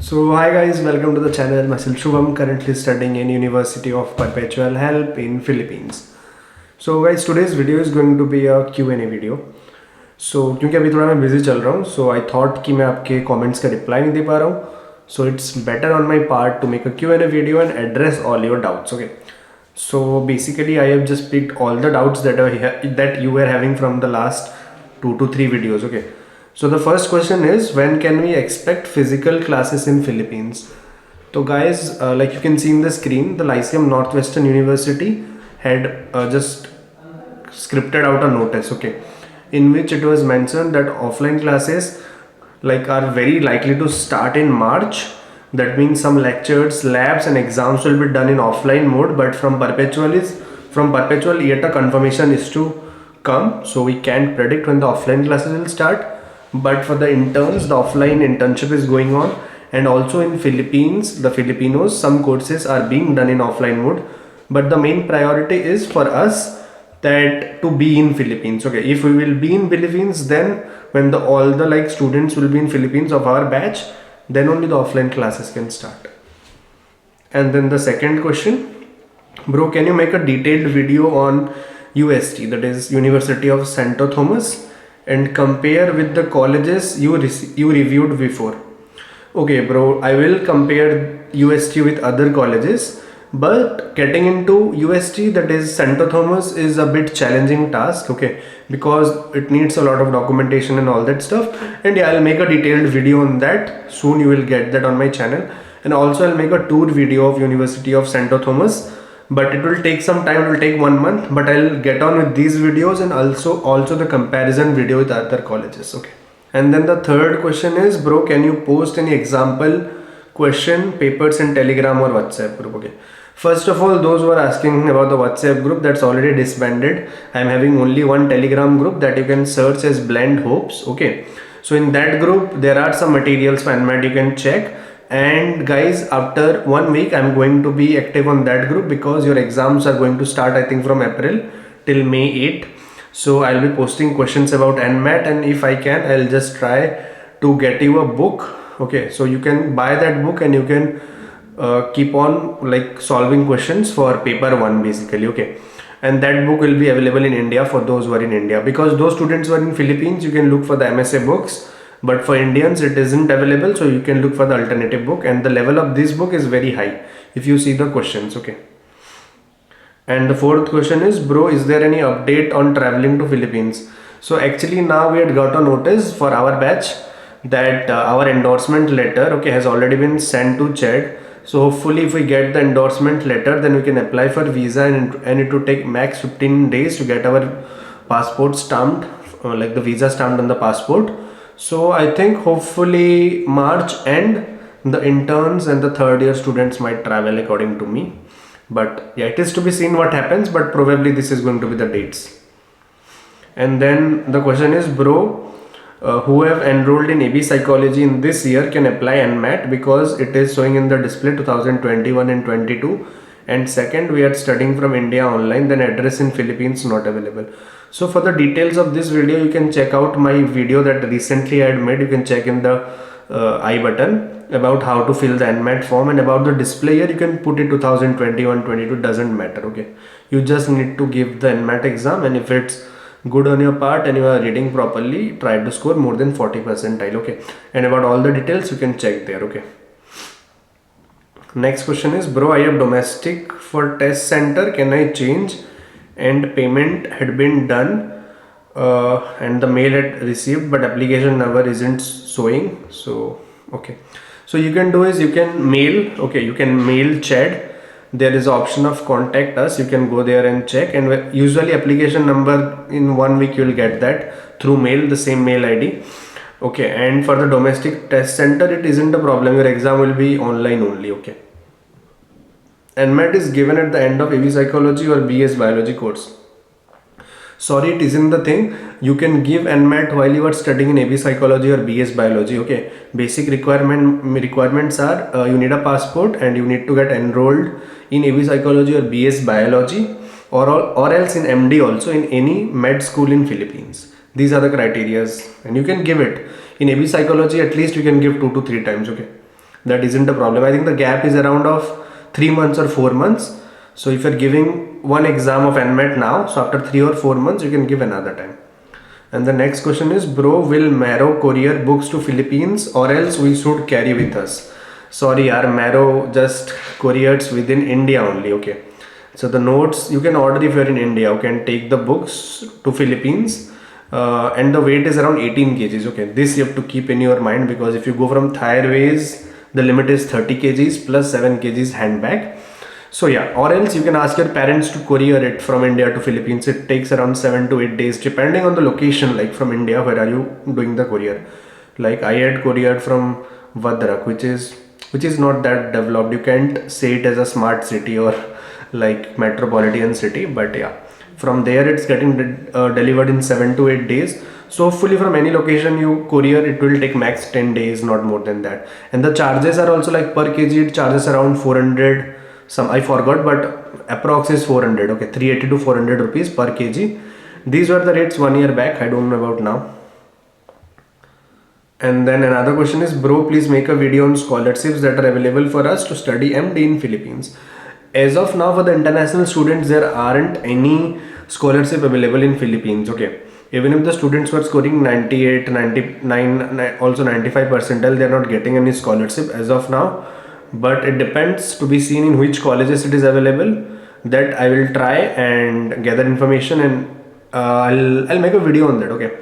So hi guys, welcome to the channel. Myself Shubham, currently studying in University of Perpetual Help in Philippines. So guys, today's video is going to be a Q&A video. So क्योंकि अभी थोड़ा मैं busy चल रहा हूँ, so I thought कि मैं आपके comments का reply नहीं दे पा रहा हूँ. So it's better on my part to make a Q&A video and address all your doubts. Okay. So basically, I have just picked all the doubts that you were having from the last 2 to 3 videos. Okay. So the first question is, when can we expect physical classes in Philippines? So guys, like you can see in the screen, the Lyceum Northwestern University had just scripted out a notice, okay, in which it was mentioned that offline classes like are very likely to start in March. That means some lectures, labs and exams will be done in offline mode, but from perpetual yet a confirmation is to come, so we can't predict when the offline classes will start. But for the interns, the offline internship is going on, and also in Philippines, the Filipinos, some courses are being done in offline mode, but the main priority is for us that to be in Philippines. Okay, if we will be in Philippines, then when the all the like students will be in Philippines of our batch, then only the offline classes can start. And then the second question, bro, can you make a detailed video on UST, that is University of Santo Thomas, and compare with the colleges you reviewed before? Okay, bro, I will compare UST with other colleges, but getting into UST, that is Santo Thomas, is a bit challenging task, okay, because it needs a lot of documentation and all that stuff. And yeah, I'll make a detailed video on that soon. You will get that on my channel, and also I'll make a tour video of University of Santo Thomas, but it will take some time. It will take 1 month, but I'll get on with these videos and also the comparison video with other colleges, okay. And then the third question is, bro, can you post any example question papers in Telegram or WhatsApp group? Okay. First of all, those who are asking about the WhatsApp group, that's already disbanded. I'm having only one Telegram group that you can search as Blend Hopes. Okay. So in that group, there are some materials for NMAT you can check. And guys, after 1 week, I'm going to be active on that group because your exams are going to start, I think, from April till May 8. So I'll be posting questions about NMAT, and if I can, I'll just try to get you a book. Okay, so you can buy that book and you can keep on like solving questions for paper 1 basically. Okay, and that book will be available in India for those who are in India, because those students who are in Philippines, you can look for the MSA books, but for Indians it isn't available, so you can look for the alternative book, and the level of this book is very high if you see the questions. Okay. And the fourth question is, bro, is there any update on traveling to Philippines? So actually now we had got a notice for our batch that our endorsement letter, okay, has already been sent to Chad. So hopefully if we get the endorsement letter, then we can apply for visa, and it will take max 15 days to get our passport stamped, like the visa stamped on the passport. So I think hopefully March end, the interns and the third year students might travel according to me. But yeah, it is to be seen what happens, but probably this is going to be the dates. And then the question is, bro, who have enrolled in AB psychology in this year can apply NMAT, because it is showing in the display 2021 and 22. And second, we are studying from India online, then address in Philippines not available. So for the details of this video, you can check out my video that recently I had made. You can check in the I button about how to fill the NMAT form, and about the display here you can put it 2021-22, doesn't matter. Okay, you just need to give the NMAT exam, and if it's good on your part and you are reading properly, try to score more than 40 percentile. Okay, and about all the details you can check there. Okay. Next question is, bro, I have domestic for test center, can I change? And payment had been done, and the mail had received, but application number isn't showing. So okay, so you can do is you can mail. Okay, you can mail Chad. There is option of contact us. You can go there and check, and usually application number in 1 week you will get that through mail, the same mail ID. Okay, and for the domestic test center, it isn't a problem. Your exam will be online only. Okay. NMAT is given at the end of AV psychology or BS biology course. Sorry, it isn't the thing. You can give NMAT while you are studying in AB psychology or BS biology. Okay, basic requirements are you need a passport, and you need to get enrolled in AB psychology or BS biology, or else in MD also in any med school in Philippines. These are the criterias, and you can give it in AB psychology. At least you can give 2 to 3 times. Okay, that isn't a problem. I think the gap is around of 3 months or 4 months. So if you're giving one exam of NMAT now, so after 3 or 4 months you can give another time. And the next question is, bro, will Marrow courier books to Philippines or else we should carry with us? Sorry, our Marrow just couriers within India only. Okay, so the notes you can order if you're in India. You can take the books to Philippines, and the weight is around 18 kgs. Okay, this you have to keep in your mind, because if you go from Thai Airways, the limit is 30 kgs plus 7 kgs handbag. So yeah, or else you can ask your parents to courier it from India to Philippines. It takes around 7 to 8 days depending on the location. Like from India, where are you doing the courier? Like I had couriered from Vadrak, which is not that developed. You can't say it as a smart city or like metropolitan city, but yeah, from there it's getting delivered in 7 to 8 days. So hopefully from any location you courier, it will take max 10 days, not more than that. And the charges are also like per kg, it charges around 400, some I forgot, but approx is 400. Okay, 380 to 400 rupees per kg. These were the rates 1 year back. I don't know about now. And then another question is, bro, please make a video on scholarships that are available for us to study MD in Philippines. As of now, for the international students, there aren't any scholarship available in Philippines. Okay, even if the students were scoring 98, 99, also 95 percentile, they are not getting any scholarship as of now. But it depends, to be seen in which colleges it is available. That I will try and gather information, and I'll make a video on that. Okay,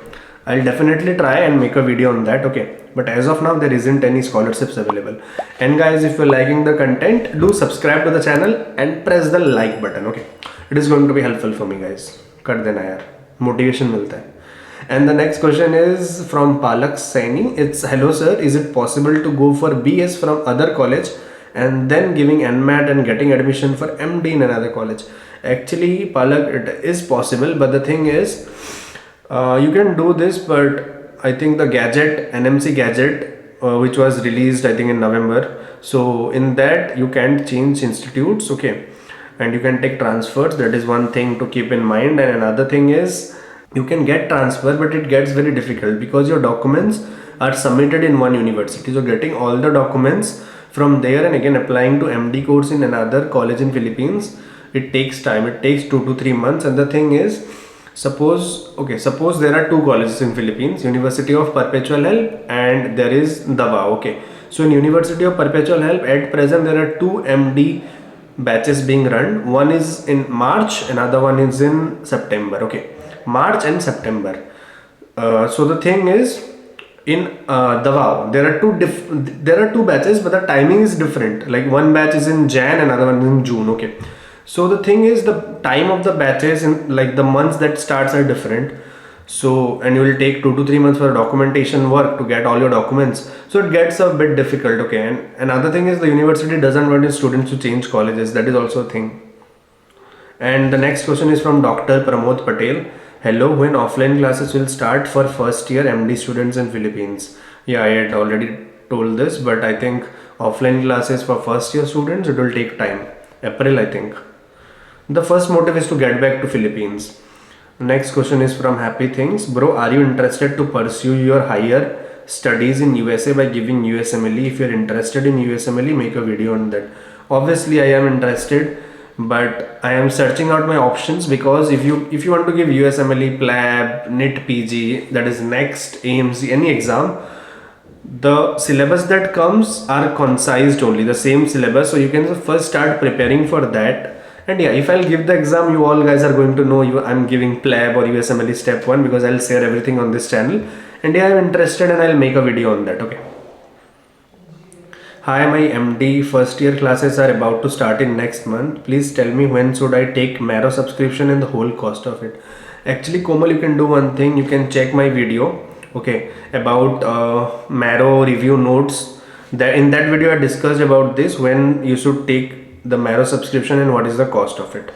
I'll definitely try and make a video on that. Okay, but as of now there isn't any scholarships available. And guys, if you're liking the content, do subscribe to the channel and press the like button. Okay, it is going to be helpful for me, guys. Kar dena yaar, motivation milta hai. And the next question is from Palak Saini. It's, hello sir, is it possible to go for BS from other college and then giving NMAT and getting admission for MD in another college? Actually, Palak, it is possible, but the thing is, you can do this, but I think the gadget, NMC gadget, which was released I think in November, so in that you can't change institutes. Okay, and you can take transfers. That is one thing to keep in mind. And another thing is, you can get transfer, but it gets very difficult because your documents are submitted in one university. So getting all the documents from there and again applying to MD course in another college in Philippines, it takes time. It takes 2 to 3 months. And the thing is, suppose there are two colleges in Philippines, University of Perpetual Help and there is Davao. Okay, so in University of Perpetual Help at present there are two MD batches being run. One is in March, another one is in September. Okay, March and September. So the thing is, in Davao there are two batches, but the timing is different. Like one batch is in Jan, another one is in June. Okay, so the thing is, the time of the batches in like the months that starts are different. So, and you will take 2 to 3 months for documentation work to get all your documents. So it gets a bit difficult. Okay, and another thing is, the university doesn't want its students to change colleges. That is also a thing. And the next question is from Dr. Pramod Patel. Hello, when offline classes will start for first year MD students in Philippines? Yeah, I had already told this, but I think offline classes for first year students, it will take time. April, I think. The first motive is to get back to Philippines. Next question is from Happy Things. Bro, are you interested to pursue your higher studies in USA by giving USMLE? If you're interested in USMLE, make a video on that. Obviously, I am interested, but I am searching out my options, because if you want to give USMLE, PLAB, NIT PG, that is next AMC, any exam, the syllabus that comes are concised only, the same syllabus. So you can first start preparing for that. And yeah, if I'll give the exam, you all guys are going to know I'm giving PLAB or USMLE step 1, because I'll share everything on this channel. And yeah, I'm interested and I'll make a video on that. Okay. Hi, my MD first year classes are about to start in next month. Please tell me when should I take Marrow subscription and the whole cost of it. Actually, Komal, you can do one thing. You can check my video, okay, about Marrow review notes. That in that video I discussed about this, when you should take the Marrow subscription and what is the cost of it.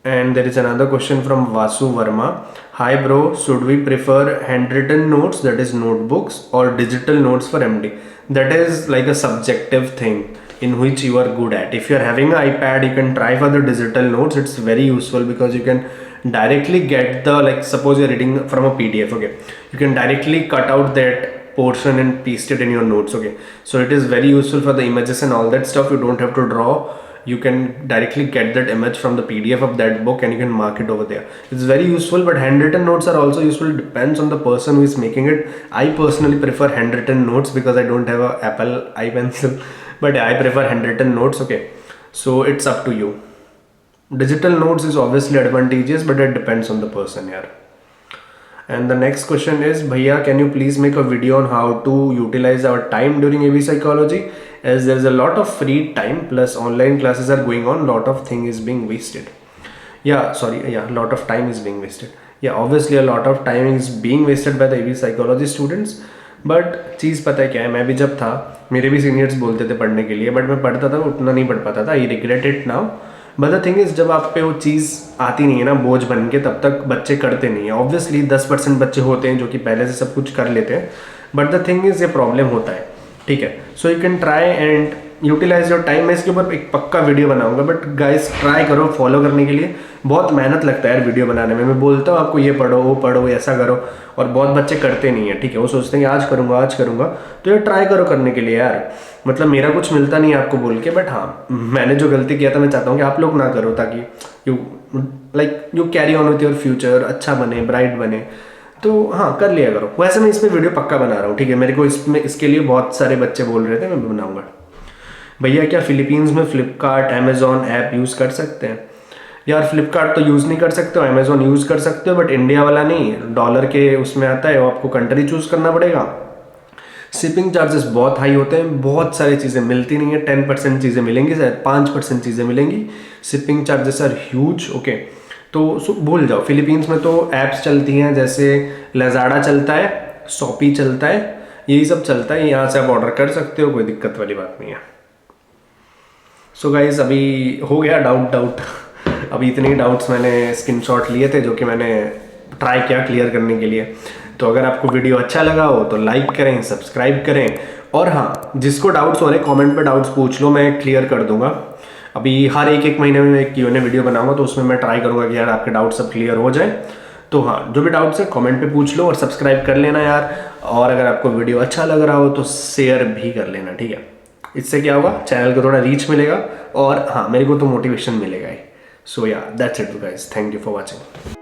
And there is another question from Vasu Verma. Hi bro, should we prefer handwritten notes, that is notebooks, or digital notes for MD? That is like a subjective thing in which you are good at. If you are having an iPad, you can try for the digital notes. It's very useful because you can directly get the, like suppose you're reading from a PDF, okay, you can directly cut out that portion and paste it in your notes. Okay, so it is very useful for the images and all that stuff. You don't have to draw. You can directly get that image from the PDF of that book and you can mark it over there. It's very useful, but handwritten notes are also useful. Depends on the person who is making it. I personally prefer handwritten notes because I don't have a Apple iPencil, but I prefer handwritten notes. Okay, so it's up to you. Digital notes is obviously advantageous, but it depends on the person. Yeah. And the next question is, Bhaiya, can you please make a video on how to utilize our time during AV psychology, as there is a lot of free time plus online classes are going on, lot of thing is being wasted. Lot of time is being wasted. Yeah, obviously a lot of time is being wasted by the AV psychology students. But चीज़ पता है क्या है, मैं भी जब था मेरे भी सीनियर्स बोलते थे पढ़ने के लिए, बट मैं पढ़ता था उतना नहीं पढ़ पाता था. I regret it now. But the thing is, जब आप पे वो चीज़ आती नहीं है ना बोझ बन के, तब तक बच्चे करते नहीं है. ऑब्वियसली 10% बच्चे होते हैं जो कि पहले से सब कुछ कर लेते हैं, बट द थिंग इज ये प्रॉब्लम होता है. ठीक है, so you can try and utilize your time. मैं इसके ऊपर एक पक्का वीडियो बनाऊंगा, बट गाइस ट्राई करो फॉलो करने के लिए. बहुत मेहनत लगता है यार वीडियो बनाने में. मैं बोलता हूँ आपको ये पढ़ो वो पढ़ो ऐसा करो, और बहुत बच्चे करते नहीं है. ठीक है, वो सोचते हैं कि आज करूँगा, तो ये ट्राई करो करने के लिए यार. मतलब मेरा कुछ मिलता नहीं है आपको बोल के, बट हाँ मैंने जो गलती किया था मैं चाहता हूँ कि आप लोग ना करो, ताकि you carry on with your future, अच्छा बने, ब्राइट बने. तो हाँ कर लिया करो. वैसे मैं इस पर वीडियो पक्का बना रहा हूँ. ठीक है, मेरे को इसके लिए बहुत सारे बच्चे बोल रहे थे, मैं बनाऊँगा. भैया क्या फिलीपींस में फ्लिपकार्ट अमेजोन ऐप यूज़ कर सकते हैं? यार फ्लिपकार्ट तो यूज़ नहीं कर सकते हो, अमेजोन यूज़ कर सकते हो, बट इंडिया वाला नहीं, डॉलर के उसमें आता है, वो आपको कंट्री चूज़ करना पड़ेगा. शिपिंग चार्जेस बहुत हाई होते हैं, बहुत सारी चीज़ें मिलती नहीं है. 10% चीज़ें मिलेंगी, शायद 5% चीज़ें मिलेंगी. Shipping charges are huge. Okay, तो भूल जाओ. फिलीपींस में तो ऐप्स चलती हैं, जैसे लेजाडा चलता है, शॉपी चलता है, यही सब चलता है. यहाँ से आप ऑर्डर कर सकते हो, कोई दिक्कत वाली बात नहीं है. सो गाइज अभी हो गया डाउट. अभी इतने डाउट्स मैंने स्क्रीनशॉट लिए थे जो कि मैंने ट्राई किया क्लियर करने के लिए. तो अगर आपको वीडियो अच्छा लगा हो तो लाइक करें, सब्सक्राइब करें, और हाँ जिसको डाउट्स हो रहे कमेंट पे डाउट्स पूछ लो, मैं क्लियर कर दूंगा. अभी हर एक महीने में एक Q&A वीडियो बनाऊंगा, तो उसमें मैं ट्राई करूंगा कि यार आपके डाउट सब क्लियर हो जाए. तो हाँ जो भी डाउट्स है कमेंट पे पूछ लो, और सब्सक्राइब कर लेना यार. और अगर आपको वीडियो अच्छा लग रहा हो तो शेयर भी कर लेना. ठीक है, इससे क्या होगा, चैनल को थोड़ा रीच मिलेगा, और हाँ मेरे को तो मोटिवेशन मिलेगा ही. सो या that's it guys, thank you for watching.